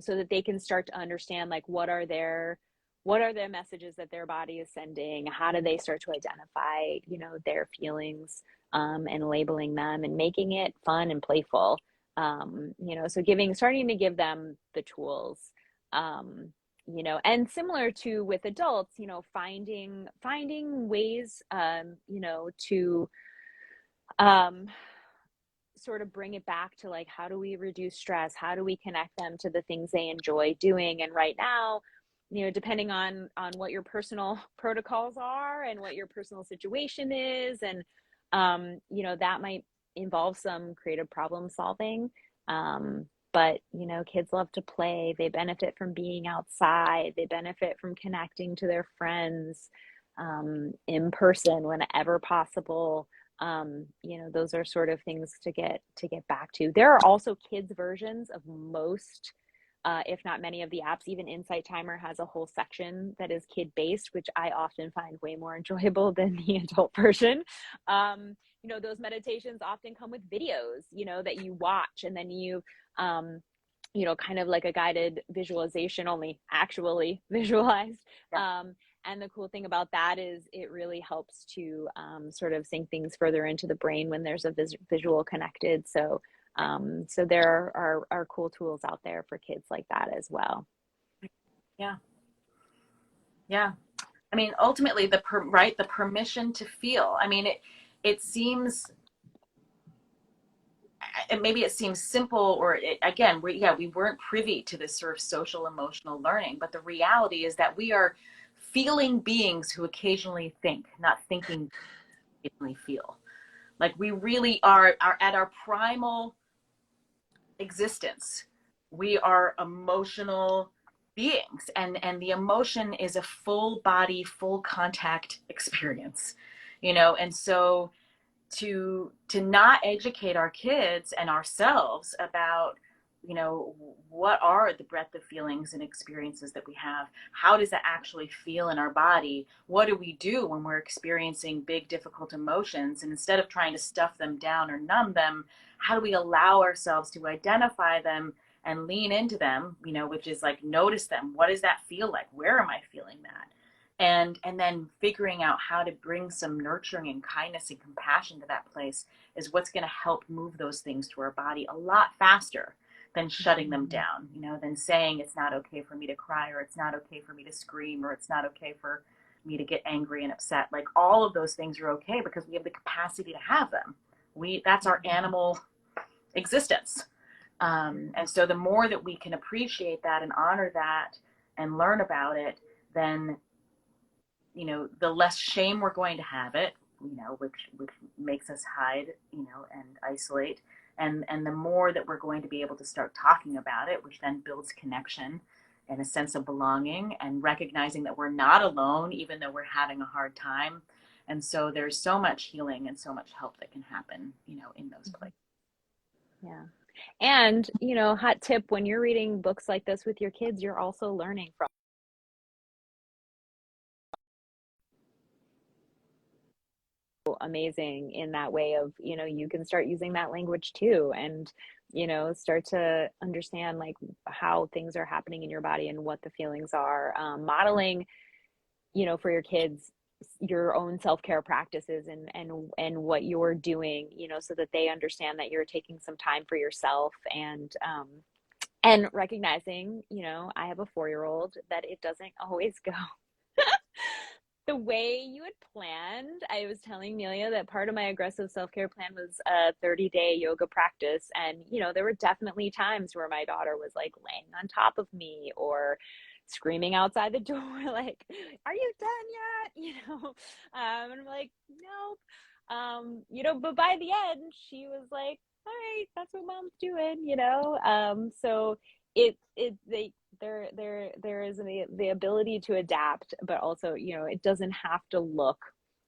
So that they can start to understand, like, what are the messages that their body is sending? How do they start to identify, you know, their feelings, and labeling them and making it fun and playful? You know, so starting to give them the tools, you know, and similar to with adults, you know, finding ways, you know, to sort of bring it back to like, how do we reduce stress? How do we connect them to the things they enjoy doing? And right now, you know, depending on what your personal protocols are and what your personal situation is, and you know, that might involve some creative problem solving. But you know, kids love to play. They benefit from being outside. They benefit from connecting to their friends in person whenever possible. You know, those are sort of things to get back to. There are also kids versions of most, if not many of the apps. Even Insight Timer has a whole section that is kid based, which I often find way more enjoyable than the adult version. You know, those meditations often come with videos, you know, that you watch, and then you know, kind of like a guided visualization, only actually visualized. Yeah. And the cool thing about that is it really helps to sort of sink things further into the brain when there's a visual connected. So there are cool tools out there for kids like that as well. Yeah. Yeah. I mean, ultimately, the permission to feel. I mean, it seems, and maybe it seems simple, or again, we weren't privy to this sort of social emotional learning, but the reality is that we are feeling beings who occasionally think, not thinking, occasionally feel. Like we really are at our primal existence. We are emotional beings, and the emotion is a full body, full contact experience, you know. And so to not educate our kids and ourselves about you know, what are the breadth of feelings and experiences that we have? How does that actually feel in our body? What do we do when we're experiencing big, difficult emotions? And instead of trying to stuff them down or numb them, how do we allow ourselves to identify them and lean into them, you know, which is like, notice them. What does that feel like? Where am I feeling that? And then figuring out how to bring some nurturing and kindness and compassion to that place is what's going to help move those things to our body a lot faster than shutting them down, you know, than saying it's not okay for me to cry, or it's not okay for me to scream, or it's not okay for me to get angry and upset. Like, all of those things are okay because we have the capacity to have them. That's our animal existence. And so the more that we can appreciate that and honor that and learn about it, then, you know, the less shame we're going to have it, you know, which makes us hide, you know, and isolate. And the more that we're going to be able to start talking about it, which then builds connection and a sense of belonging and recognizing that we're not alone, even though we're having a hard time. And so there's so much healing and so much help that can happen, you know, in those places. Yeah. And, you know, hot tip, when you're reading books like this with your kids, you're also learning from amazing in that way of, you know, you can start using that language too, and, you know, start to understand like how things are happening in your body and what the feelings are. Modeling, you know, for your kids your own self-care practices and what you're doing, you know, so that they understand that you're taking some time for yourself, and recognizing, you know, I have a 4-year-old, that it doesn't always go the way you had planned. I was telling Milja that part of my aggressive self-care plan was a 30-day yoga practice. And, you know, there were definitely times where my daughter was like laying on top of me or screaming outside the door, like, are you done yet? You know, and I'm like, nope. You know, but by the end, she was like, all right, that's what mom's doing, you know? So there is the ability to adapt, but also, you know, it doesn't have to look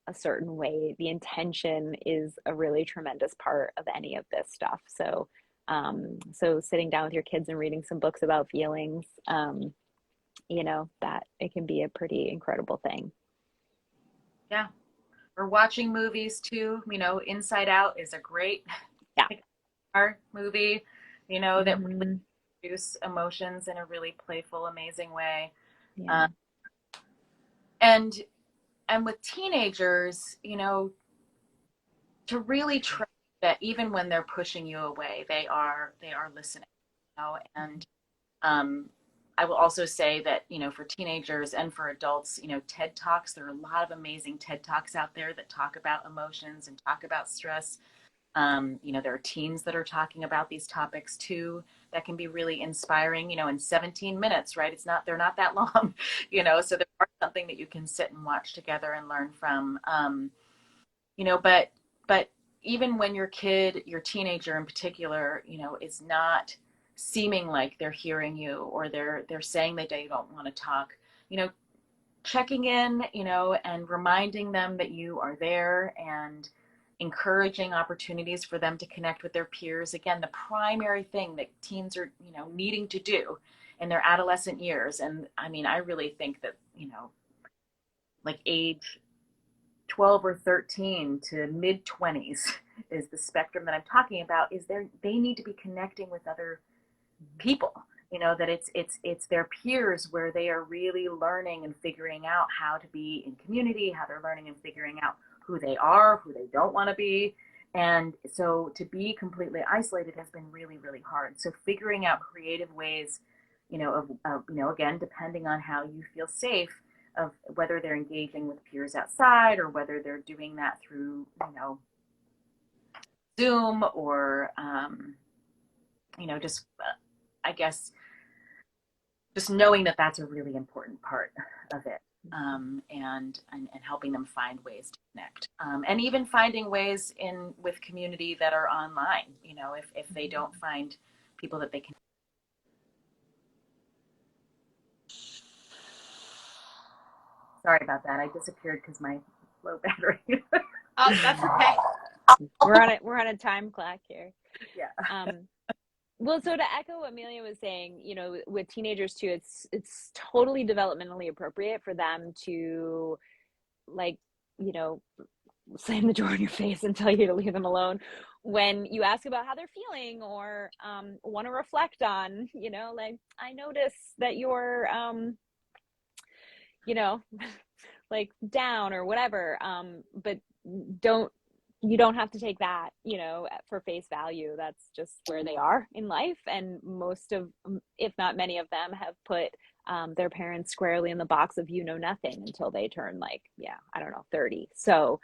a certain way. The intention is a really tremendous part of any of this stuff. So so sitting down with your kids and reading some books about feelings, you know, that it can be a pretty incredible thing. Yeah. Or watching movies too, you know, Inside Out is a great movie, you know, that really produce emotions in a really playful, amazing way. Yeah. And with teenagers, you know, to really trust that even when they're pushing you away, they are listening, you know. And I will also say that, you know, for teenagers and for adults, you know, TED Talks, there are a lot of amazing TED Talks out there that talk about emotions and talk about stress. You know, there are teens that are talking about these topics too, that can be really inspiring, you know, in 17 minutes, right? They're not that long, you know, so they're something that you can sit and watch together and learn from. You know, but even when your teenager in particular, you know, is not seeming like they're hearing you, or they're saying they don't want to talk, you know, checking in, you know, and reminding them that you are there, and encouraging opportunities for them to connect with their peers. Again, the primary thing that teens are, you know, needing to do in their adolescent years. And I mean, I really think that, you know, like age 12 or 13 to mid 20s is the spectrum that I'm talking about, is they need to be connecting with other people, you know, that it's their peers where they are really learning and figuring out how to be in community, how they're learning and figuring out who they are, who they don't want to be. And so to be completely isolated has been really, really hard. So figuring out creative ways, you know, of you know, again, depending on how you feel safe, of whether they're engaging with peers outside, or whether they're doing that through, you know, Zoom, or, you know, just, I guess, just knowing that that's a really important part of it, and helping them find ways to connect, and even finding ways with community that are online, you know, if they don't find people that they can. Sorry about that. I disappeared because my low battery. Oh, that's okay. We're on a time clock here. Yeah. Well, so to echo what Amelia was saying, with teenagers too, it's totally developmentally appropriate for them to, like, you know, slam the door in your face and tell you to leave them alone when you ask about how they're feeling, or want to reflect on, like, I notice that you're, you know, like down or whatever. But don't you don't have to take that, for face value. That's just where they are in life. And most of, if not many of them, have put their parents squarely in the box of nothing until they turn, like, I don't know, 30. So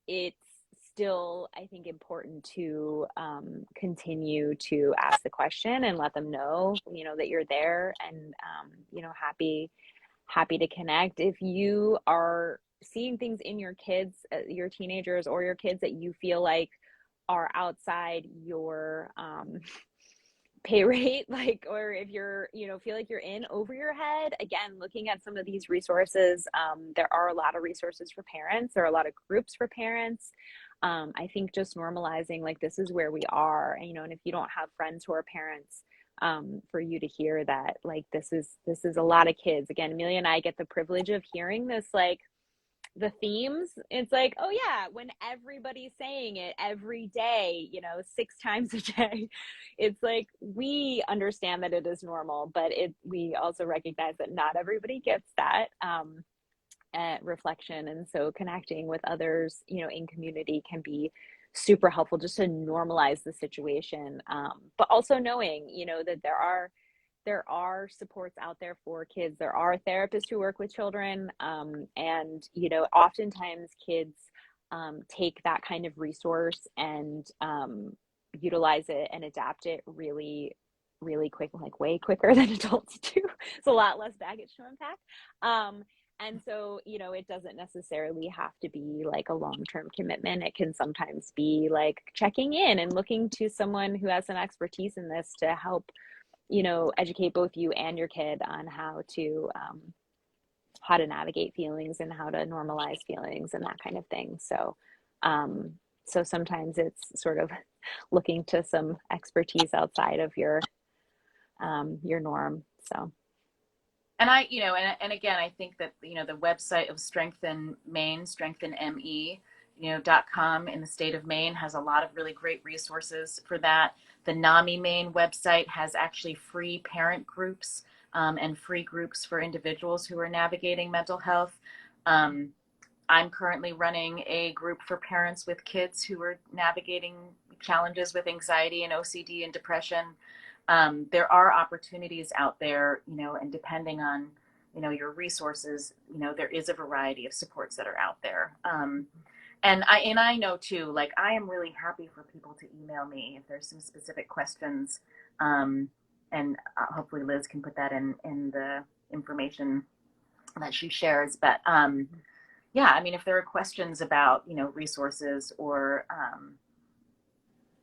it's still, I think, important to continue to ask the question and let them know, that you're there, and happy to connect. If you are seeing things in your kids, your teenagers, or your kids that you feel like are outside your pay rate, like, or if you're, feel like you're in over your head, again, looking at some of these resources. There are a lot of resources for parents. There are a lot of groups for parents. I think just normalizing, like, this is where we are, and if you don't have friends who are parents, for you to hear that, like, this is a lot of kids. Again, Amelia and I get the privilege of hearing this, like, the themes. It's like, oh yeah, when everybody's saying it every day, 6 times a day, it's like, we understand that it is normal, but we also recognize that not everybody gets that reflection. And so connecting with others, in community can be super helpful, just to normalize the situation. But also knowing, that there are supports out there for kids. There are therapists who work with children. And, oftentimes kids take that kind of resource and utilize it and adapt it really, really quick, like way quicker than adults do. It's a lot less baggage to unpack. And so, it doesn't necessarily have to be like a long-term commitment. It can sometimes be like checking in and looking to someone who has some expertise in this to help, educate both you and your kid on how to navigate feelings and how to normalize feelings and that kind of thing. So, so sometimes it's sort of looking to some expertise outside of your norm. So. And and again, I think that, the website of Strengthen Maine, StrengthenME, .com in the state of Maine has a lot of really great resources for that. The NAMI Maine website has actually free parent groups and free groups for individuals who are navigating mental health. I'm currently running a group for parents with kids who are navigating challenges with anxiety and OCD and depression. There are opportunities out there, and depending on, your resources, there is a variety of supports that are out there. And I know too, like, I am really happy for people to email me if there's some specific questions. And hopefully Liz can put that in the information that she shares. But yeah, I mean, if there are questions about, resources or,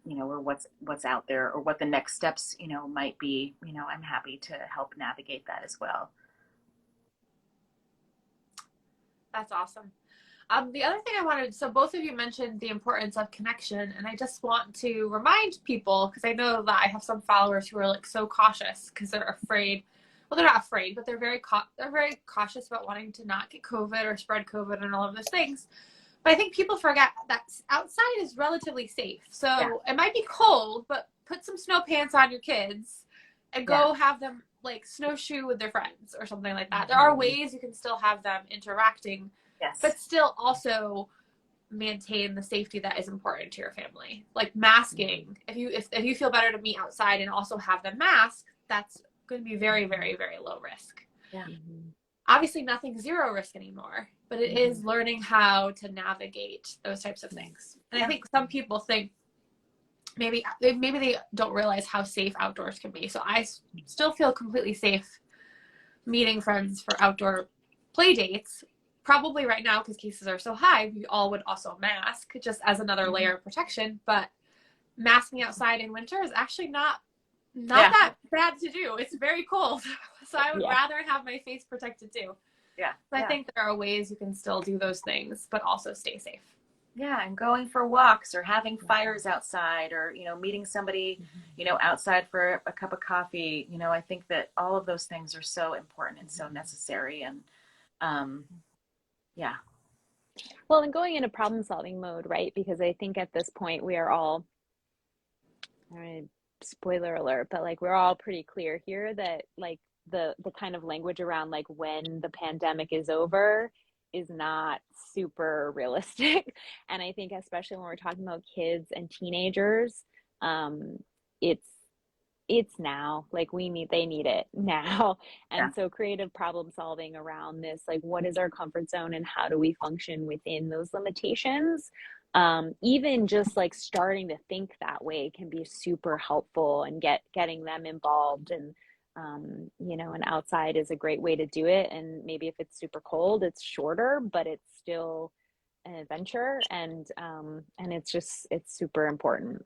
or what's out there, or what the next steps, might be, I'm happy to help navigate that as well. That's awesome. The other thing I wanted, so both of you mentioned the importance of connection, and I just want to remind people, because I know that I have some followers who are like so cautious because they're afraid. Well, they're not afraid, but they're very cautious about wanting to not get COVID or spread COVID and all of those things. But I think people forget that outside is relatively safe. So It might be cold, but put some snow pants on your kids and go have them like snowshoe with their friends or something like that. There are ways you can still have them interacting, but still also maintain the safety that is important to your family. Like masking. If you feel better to meet outside and also have them mask, that's going to be very, very, very low risk. Yeah. Obviously nothing's zero risk anymore, but it is learning how to navigate those types of things. And I think some people think maybe they don't realize how safe outdoors can be. So I still feel completely safe meeting friends for outdoor play dates. Probably right now, because cases are so high, we all would also mask just as another layer of protection. But masking outside in winter is actually not that bad to do. It's very cold. So I would rather have my face protected too. Yeah. So I think there are ways you can still do those things, but also stay safe. Yeah, and going for walks or having fires outside or, you know, meeting somebody, you know, outside for a cup of coffee. You know, I think that all of those things are so important and so necessary. And um, yeah. Well, and going into problem solving mode, right? Because I think at this point we are all, I mean, spoiler alert, but like we're all pretty clear here that like the kind of language around like when the pandemic is over is not super realistic. And I think especially when we're talking about kids and teenagers, um, it's it's now. Like they need it now. Yeah. And so creative problem solving around this, like what is our comfort zone and how do we function within those limitations, even just like starting to think that way can be super helpful, and getting them involved. And you know, and outside is a great way to do it. And maybe if it's super cold, it's shorter, but it's still an adventure. And it's super important.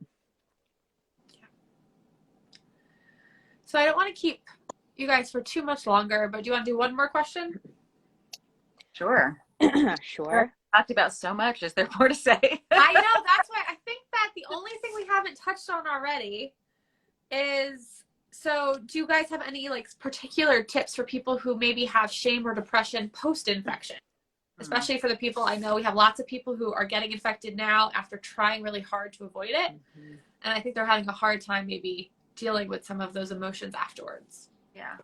So I don't want to keep you guys for too much longer, but do you want to do one more question? Sure. Sure. Talked about so much. Is there more to say? I know, that's why I think that the only thing we haven't touched on already is, so do you guys have any like particular tips for people who maybe have shame or depression post-infection? Especially for the people, I know we have lots of people who are getting infected now after trying really hard to avoid it. And I think they're having a hard time maybe dealing with some of those emotions afterwards. Yeah.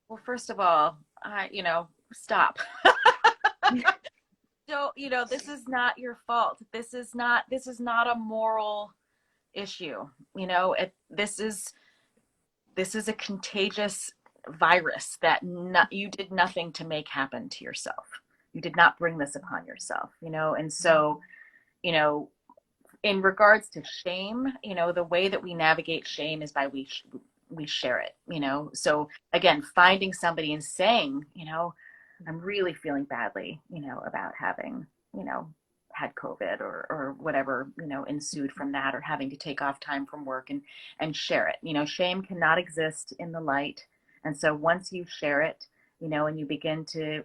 Well, first of all, you know, stop. So, you know, this is not your fault. This is not a moral issue. You know, this is a contagious virus that you did nothing to make happen to yourself. You did not bring this upon yourself, you know. And so, you know, in regards to shame, you know, the way that we navigate shame is by we share it, you know. So again, finding somebody and saying, you know, I'm really feeling badly, you know, about having, you know, had COVID or whatever, you know, ensued from that, or having to take off time from work and share it. You know, shame cannot exist in the light. And so once you share it, you know, and you begin to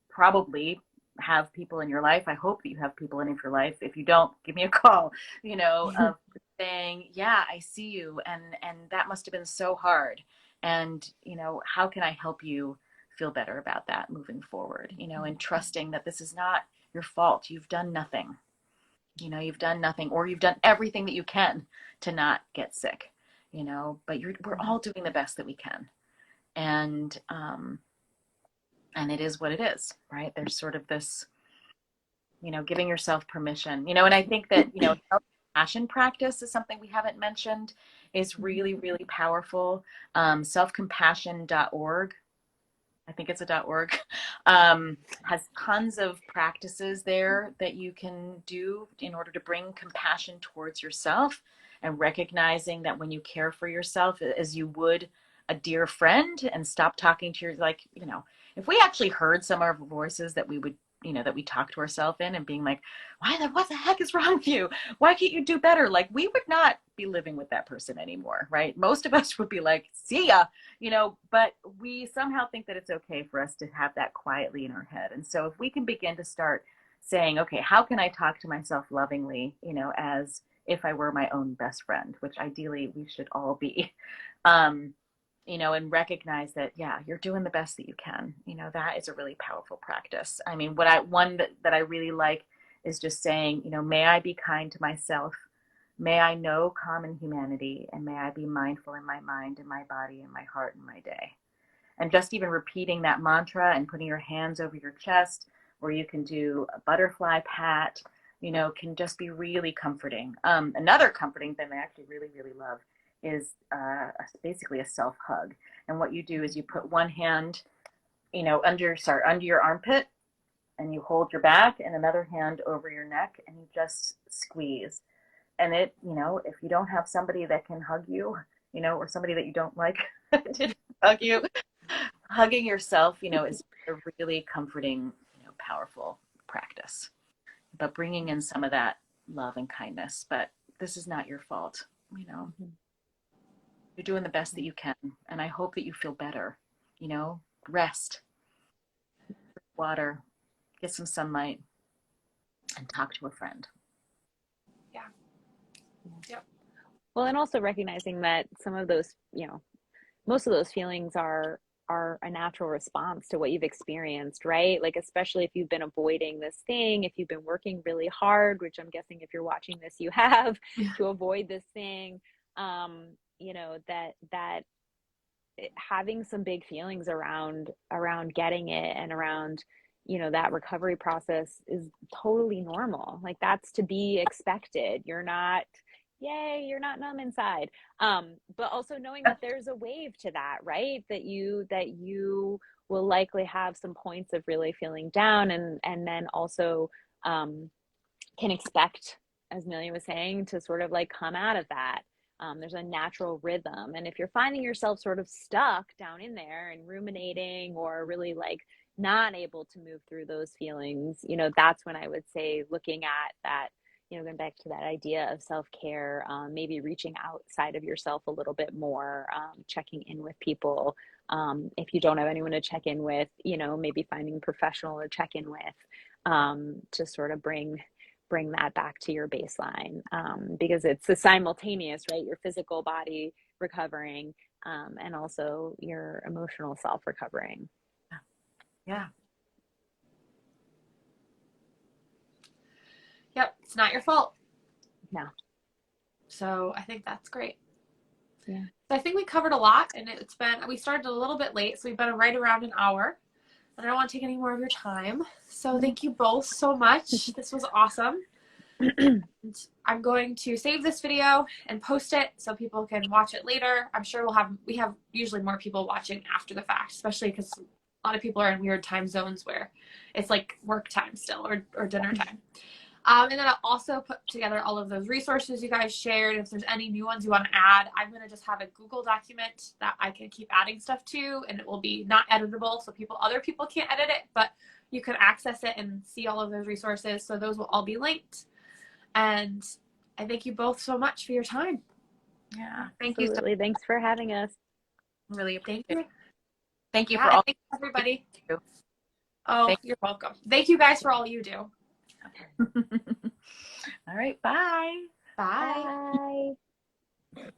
probably have people in your life, I hope that you have people in your life. If you don't, give me a call, you know, of saying, yeah, I see you. And that must have been so hard. And, you know, how can I help you feel better about that moving forward, you know, and trusting that this is not your fault. You've done nothing, you know, you've done nothing, or you've done everything that you can to not get sick, you know, but we're all doing the best that we can. And it is what it is, right? There's sort of this, you know, giving yourself permission, you know, and I think that, you know, self-compassion practice is something we haven't mentioned, is really, really powerful. Selfcompassion.org, I think it's a .org, has tons of practices there that you can do in order to bring compassion towards yourself, and recognizing that when you care for yourself as you would a dear friend, and stop talking to your, like, you know, if we actually heard some of our voices that we would, you know, that we talk to ourselves in, and being like, what the heck is wrong with you? Why can't you do better? Like, we would not be living with that person anymore, right? Most of us would be like, see ya, you know, but we somehow think that it's okay for us to have that quietly in our head. And so if we can begin to start saying, okay, how can I talk to myself lovingly, you know, as if I were my own best friend, which ideally we should all be, you know, and recognize that, yeah, you're doing the best that you can. You know, that is a really powerful practice. I mean, one that I really like is just saying, you know, may I be kind to myself. May I know common humanity, and may I be mindful in my mind and my body and my heart and my day. And just even repeating that mantra and putting your hands over your chest, or you can do a butterfly pat, you know, can just be really comforting. Another comforting thing I actually really, really love is basically a self hug. And what you do is you put one hand, you know, under your armpit, and you hold your back, and another hand over your neck, and you just squeeze. And it, you know, if you don't have somebody that can hug you, you know, or somebody that you don't like to hug you, hugging yourself, you know, is a really comforting, you know, powerful practice. But bringing in some of that love and kindness. But this is not your fault, you know. You're doing the best that you can, and I hope that you feel better. You know, rest, water, get some sunlight, and talk to a friend. Yeah. Yep. Well, and also recognizing that some of those, most of those feelings are a natural response to what you've experienced, right? Like, especially if you've been avoiding this thing, if you've been working really hard, which I'm guessing if you're watching this, you have, to avoid this thing, that having some big feelings around getting it and around, that recovery process is totally normal. Like, that's to be expected. You're not numb inside. But also knowing that there's a wave to that, right? That you will likely have some points of really feeling down, and then also can expect, as Milja was saying, to sort of like come out of that. There's a natural rhythm. And if you're finding yourself sort of stuck down in there and ruminating, or really like not able to move through those feelings, that's when I would say looking at that, going back to that idea of self-care, maybe reaching outside of yourself a little bit more, checking in with people. If you don't have anyone to check in with, maybe finding a professional to check in with, to sort of bring that back to your baseline, because it's a simultaneous, right? Your physical body recovering, and also your emotional self recovering. Yeah. Yep. It's not your fault. No. So I think that's great. Yeah. So I think we covered a lot, and we started a little bit late, so we've been right around an hour. And I don't want to take any more of your time. So thank you both so much. This was awesome. And I'm going to save this video and post it so people can watch it later. I'm sure we have usually more people watching after the fact, especially because a lot of people are in weird time zones where it's like work time still, or dinner time. And then I'll also put together all of those resources you guys shared. If there's any new ones you want to add, I'm going to just have a Google document that I can keep adding stuff to, and it will be not editable, so other people can't edit it, but you can access it and see all of those resources. So those will all be linked. And I thank you both so much for your time. Yeah. Thank you. Absolutely. Thanks for having us. Really appreciate it. Thank you for all. Thanks, everybody. You're welcome. Thank you guys for all you do. All right. Bye. Bye. Bye.